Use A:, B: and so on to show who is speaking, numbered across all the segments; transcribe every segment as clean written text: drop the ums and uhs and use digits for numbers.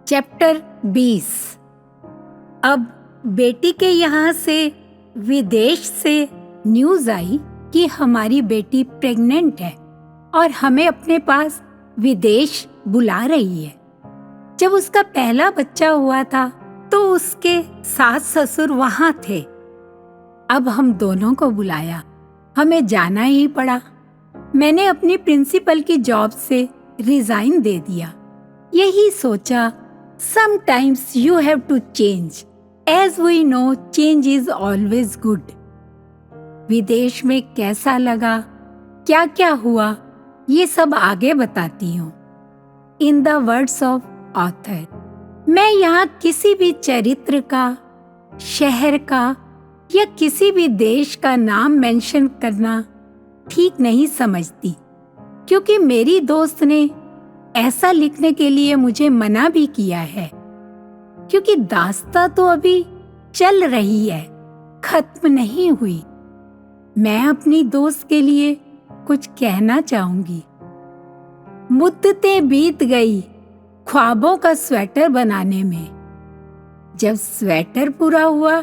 A: Chapter 20। अब बेटी के यहाँ से विदेश से न्यूज़ आई कि हमारी बेटी प्रेग्नेंट है और हमें अपने पास विदेश बुला रही है। जब उसका पहला बच्चा हुआ था तो उसके सास ससुर वहाँ थे। अब हम दोनों को बुलाया, हमें जाना ही पड़ा। मैंने अपनी प्रिंसिपल की जॉब से रिजाइन दे दिया। यही सोचा, sometimes you have to change. As we know, change is always good. विदेश में कैसा लगा, क्या क्या हुआ, ये सब आगे बताती हूँ। In the words of author, मैं यहाँ किसी भी चरित्र का, शहर का या किसी भी देश का नाम मेंशन करना ठीक नहीं समझती, क्योंकि मेरी दोस्त ने ऐसा लिखने के लिए मुझे मना भी किया है, क्योंकि दास्तां तो अभी चल रही है, खत्म नहीं हुई। मैं अपनी दोस्त के लिए कुछ कहना चाहूंगी। मुद्दतें बीत गई ख्वाबों का स्वेटर बनाने में। जब स्वेटर पूरा हुआ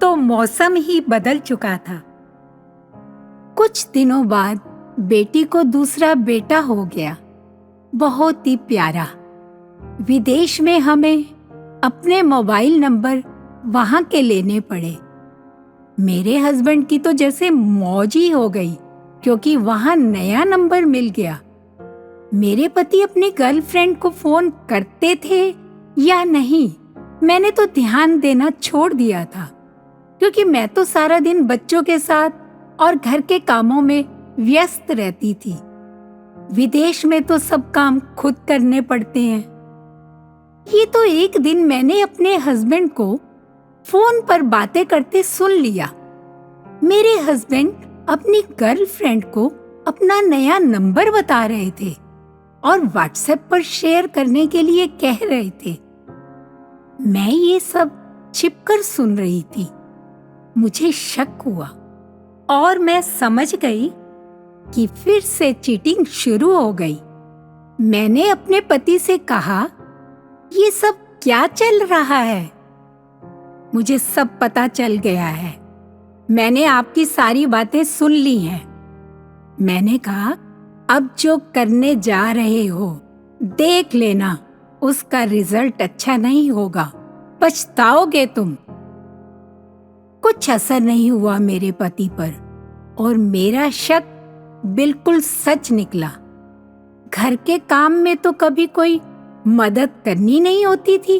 A: तो मौसम ही बदल चुका था। कुछ दिनों बाद बेटी को दूसरा बेटा हो गया, बहुत ही प्यारा। विदेश में हमें अपने मोबाइल नंबर वहां के लेने पड़े। मेरे हस्बैंड की तो जैसे मौज ही हो गई, क्योंकि वहां नया नंबर मिल गया। मेरे पति अपनी गर्लफ्रेंड को फोन करते थे या नहीं, मैंने तो ध्यान देना छोड़ दिया था, क्योंकि मैं तो सारा दिन बच्चों के साथ और घर के कामों में व्यस्त रहती थी। विदेश में तो सब काम खुद करने पड़ते हैं। ये तो एक दिन मैंने अपने हस्बैंड को फोन पर बातें करते सुन लिया। मेरे हस्बैंड अपनी गर्लफ्रेंड को अपना नया नंबर बता रहे थे और व्हाट्सएप पर शेयर करने के लिए कह रहे थे। मैं ये सब छिपकर सुन रही थी। मुझे शक हुआ और मैं समझ गई कि फिर से चीटिंग शुरू हो गई। मैंने अपने पति से कहा, ये सब क्या चल रहा है? मुझे सब पता चल गया है। मैंने आपकी सारी बातें सुन ली हैं। मैंने कहा, अब जो करने जा रहे हो देख लेना, उसका रिजल्ट अच्छा नहीं होगा, पछताओगे तुम। कुछ असर नहीं हुआ मेरे पति पर और मेरा शक बिल्कुल सच निकला। घर के काम में तो कभी कोई मदद करनी नहीं होती थी,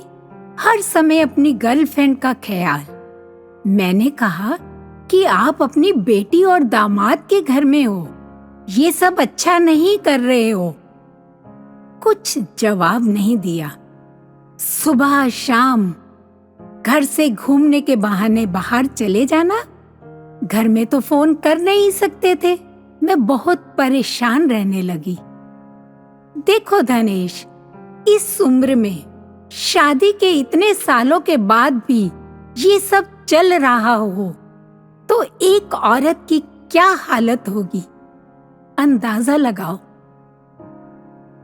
A: हर समय अपनी गर्लफ्रेंड का ख्याल। मैंने कहा कि आप अपनी बेटी और दामाद के घर में हो, ये सब अच्छा नहीं कर रहे हो। कुछ जवाब नहीं दिया। सुबह शाम घर से घूमने के बहाने बाहर चले जाना, घर में तो फोन कर नहीं सकते थे। मैं बहुत परेशान रहने लगी। देखो धनेश, इस उम्र में शादी के इतने सालों के बाद भी ये सब चल रहा हो तो एक औरत की क्या हालत होगी, अंदाजा लगाओ।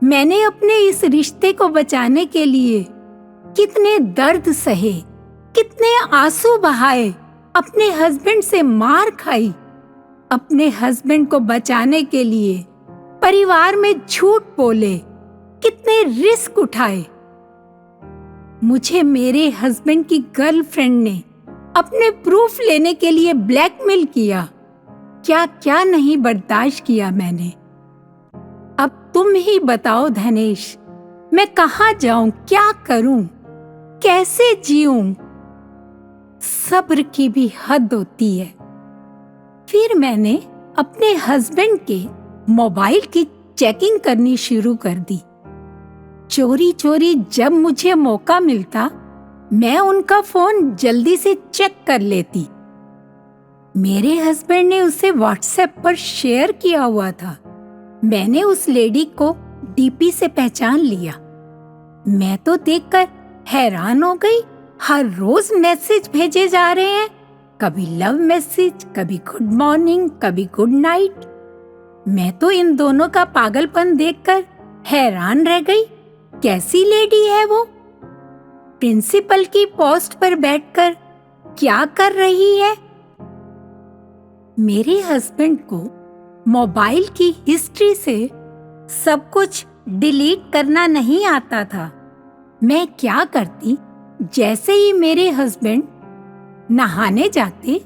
A: मैंने अपने इस रिश्ते को बचाने के लिए कितने दर्द सहे, कितने आंसू बहाए, अपने हस्बैंड से मार खाई। अपने हस्बैंड को बचाने के लिए परिवार में झूठ बोले, कितने रिस्क उठाए। मुझे मेरे हस्बैंड की गर्लफ्रेंड ने अपने प्रूफ लेने के लिए ब्लैकमेल किया। क्या क्या नहीं बर्दाश्त किया मैंने। अब तुम ही बताओ धनेश, मैं कहाँ जाऊं, क्या करूं, कैसे जीऊं? सब्र की भी हद होती है। फिर मैंने अपने हस्बैंड के मोबाइल की चेकिंग करनी शुरू कर दी। चोरी चोरी जब मुझे मौका मिलता, मैं उनका फोन जल्दी से चेक कर लेती। मेरे हस्बैंड ने उसे व्हाट्सएप पर शेयर किया हुआ था। मैंने उस लेडी को डीपी से पहचान लिया। मैं तो देखकर हैरान हो गई। हर रोज मैसेज भेजे जा रहे हैं, कभी लव मैसेज, कभी गुड मॉर्निंग, कभी गुड नाइट। मैं तो इन दोनों का पागलपन देखकर हैरान रह गई। कैसी लेडी है वो? प्रिंसिपल की पोस्ट पर बैठकर क्या कर रही है? मेरे हस्बैंड को मोबाइल की हिस्ट्री से सब कुछ डिलीट करना नहीं आता था। मैं क्या करती, जैसे ही मेरे हस्बैंड नहाने जाते,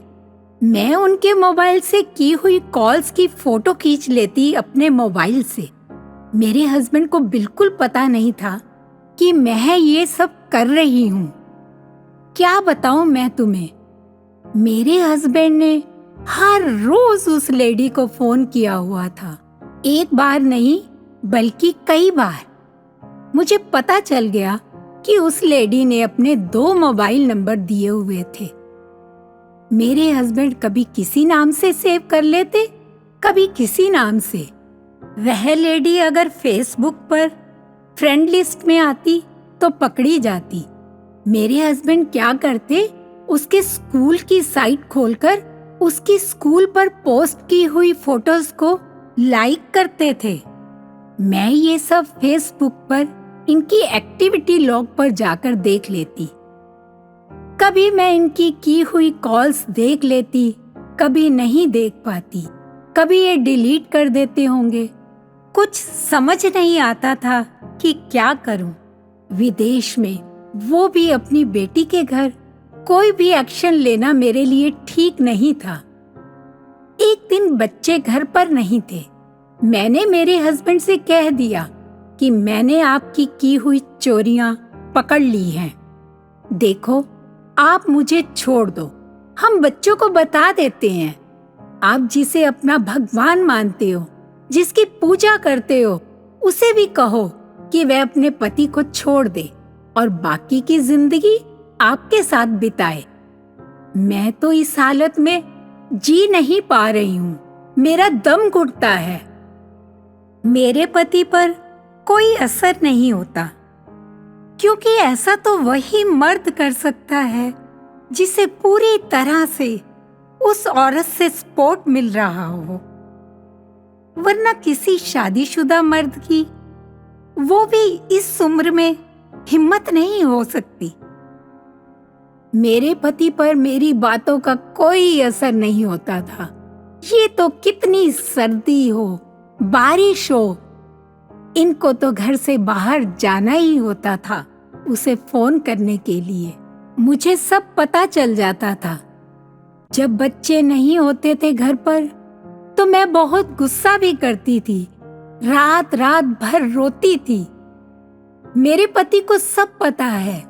A: मैं उनके मोबाइल से की हुई कॉल्स की फोटो खींच लेती अपने मोबाइल से। मेरे हस्बैंड को बिल्कुल पता नहीं था कि मैं ये सब कर रही हूँ। क्या बताऊं मैं तुम्हें, मेरे हस्बैंड ने हर रोज उस लेडी को फोन किया हुआ था। एक बार नहीं बल्कि कई बार। मुझे पता चल गया कि उस लेडी ने अपने 2 मोबाइल नंबर दिए हुए थे। मेरे हस्बैंड कभी किसी नाम से सेव कर लेते, कभी किसी नाम से। वह लेडी अगर फेसबुक पर फ्रेंड लिस्ट में आती तो पकड़ी जाती। मेरे हस्बैंड क्या करते, उसके स्कूल की साइट खोलकर उसकी स्कूल पर पोस्ट की हुई फोटोज को लाइक करते थे। मैं ये सब फेसबुक पर इनकी एक्टिविटी लॉग पर जाकर देख लेती। कभी मैं इनकी की हुई कॉल्स देख लेती, कभी नहीं देख पाती। कभी ये डिलीट कर देते होंगे। कुछ समझ नहीं आता था कि क्या करूं। विदेश में, वो भी अपनी बेटी के घर, कोई भी एक्शन लेना मेरे लिए ठीक नहीं था। एक दिन बच्चे घर पर नहीं थे। मैंने मेरे हस्बैंड से कह दिया कि मैंने आपकी की हुई चोरियां पकड़ ली हैं। देखो, आप मुझे छोड़ दो, हम बच्चों को बता देते हैं। आप जिसे अपना भगवान मानते हो, जिसकी पूजा करते हो, उसे भी कहो कि वह अपने पति को छोड़ दे और बाकी की जिंदगी आपके साथ बिताए। मैं तो इस हालत में जी नहीं पा रही हूँ, मेरा दम घुटता है। मेरे पति पर कोई असर नहीं होता, क्योंकि ऐसा तो वही मर्द कर सकता है जिसे पूरी तरह से उस औरत से सपोर्ट मिल रहा हो। वरना किसी शादीशुदा मर्द की, वो भी इस उम्र में, हिम्मत नहीं हो सकती। मेरे पति पर मेरी बातों का कोई असर नहीं होता था। ये तो कितनी सर्दी हो, बारिश हो, इनको तो घर से बाहर जाना ही होता था उसे फोन करने के लिए। मुझे सब पता चल जाता था। जब बच्चे नहीं होते थे घर पर तो मैं बहुत गुस्सा भी करती थी, रात रात भर रोती थी। मेरे पति को सब पता है,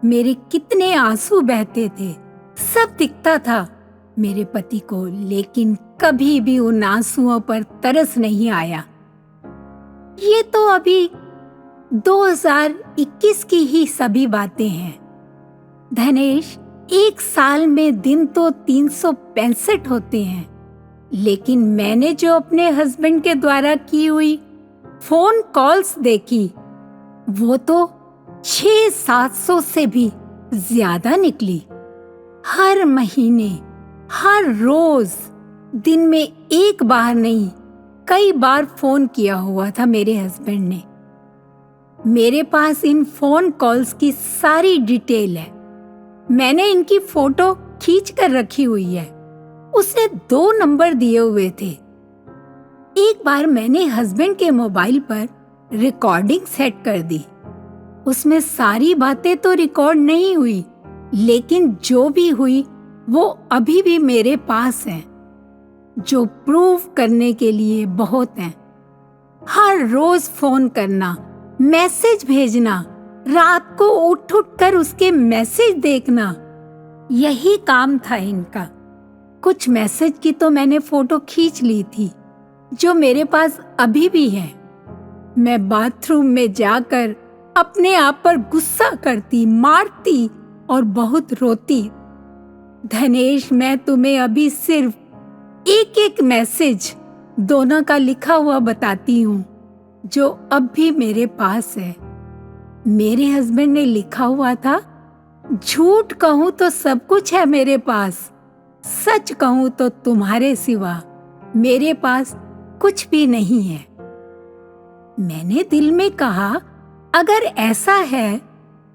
A: मेरे कितने आंसू बहते थे, सब दिखता था मेरे पति को, लेकिन कभी भी उन आंसुओं पर तरस नहीं आया। ये तो अभी 2021 की ही सभी बातें हैं। धनेश, एक साल में दिन तो 365 होते हैं, लेकिन मैंने जो अपने हस्बैंड के द्वारा की हुई फोन कॉल्स देखी, वो तो 600-700 से भी ज्यादा निकली। हर महीने, हर रोज, दिन में एक बार नहीं, कई बार फोन किया हुआ था मेरे हस्बैंड ने। मेरे पास इन फोन कॉल्स की सारी डिटेल है। मैंने इनकी फोटो खींच कर रखी हुई है। उसने 2 नंबर दिए हुए थे। एक बार मैंने हस्बैंड के मोबाइल पर रिकॉर्डिंग सेट कर दी। उसमें सारी बातें तो रिकॉर्ड नहीं हुई, लेकिन जो भी हुई वो अभी भी मेरे पास है, जो प्रूव करने के लिए बहुत है। हर रोज फोन करना, मैसेज भेजना, रात को उठ कर उसके मैसेज देखना, यही काम था इनका। कुछ मैसेज की तो मैंने फोटो खींच ली थी, जो मेरे पास अभी भी है। मैं बाथरूम में जाकर अपने आप पर गुस्सा करती, मारती और बहुत रोती। धनेश, मैं तुम्हें अभी सिर्फ एक मैसेज दोनों का लिखा हुआ बताती हूँ, जो अब भी मेरे पास है। मेरे हस्बैंड ने लिखा हुआ था, झूठ कहूं तो सब कुछ है मेरे पास, सच कहूं तो तुम्हारे सिवा मेरे पास कुछ भी नहीं है। मैंने दिल में कहा, अगर ऐसा है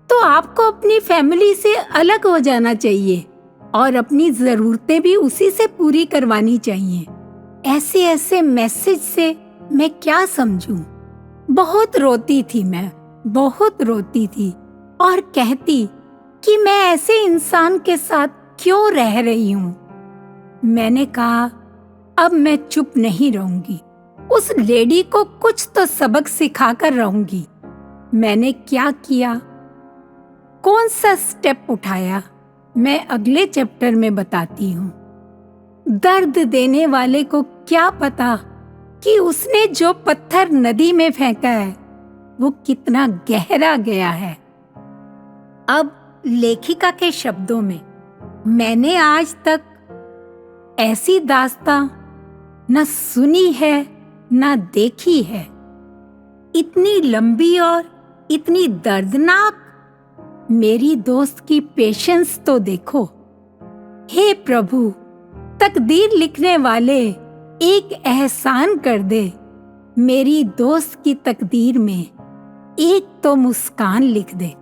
A: तो आपको अपनी फैमिली से अलग हो जाना चाहिए और अपनी जरूरतें भी उसी से पूरी करवानी चाहिए। ऐसे ऐसे मैसेज से मैं क्या समझूं? बहुत रोती थी मैं, बहुत रोती थी और कहती कि मैं ऐसे इंसान के साथ क्यों रह रही हूं। मैंने कहा अब मैं चुप नहीं रहूंगी, उस लेडी को कुछ तो सबक सिखाकर रहूंगी। मैंने क्या किया, कौन सा स्टेप उठाया, मैं अगले चैप्टर में बताती हूँ। दर्द देने वाले को क्या पता कि उसने जो पत्थर नदी में फेंका है वो कितना गहरा गया है। अब लेखिका के शब्दों में, मैंने आज तक ऐसी दास्तां न सुनी है न देखी है, इतनी लंबी और इतनी दर्दनाक। मेरी दोस्त की पेशेंस तो देखो। हे प्रभु, तकदीर लिखने वाले एक एहसान कर दे, मेरी दोस्त की तकदीर में एक तो मुस्कान लिख दे।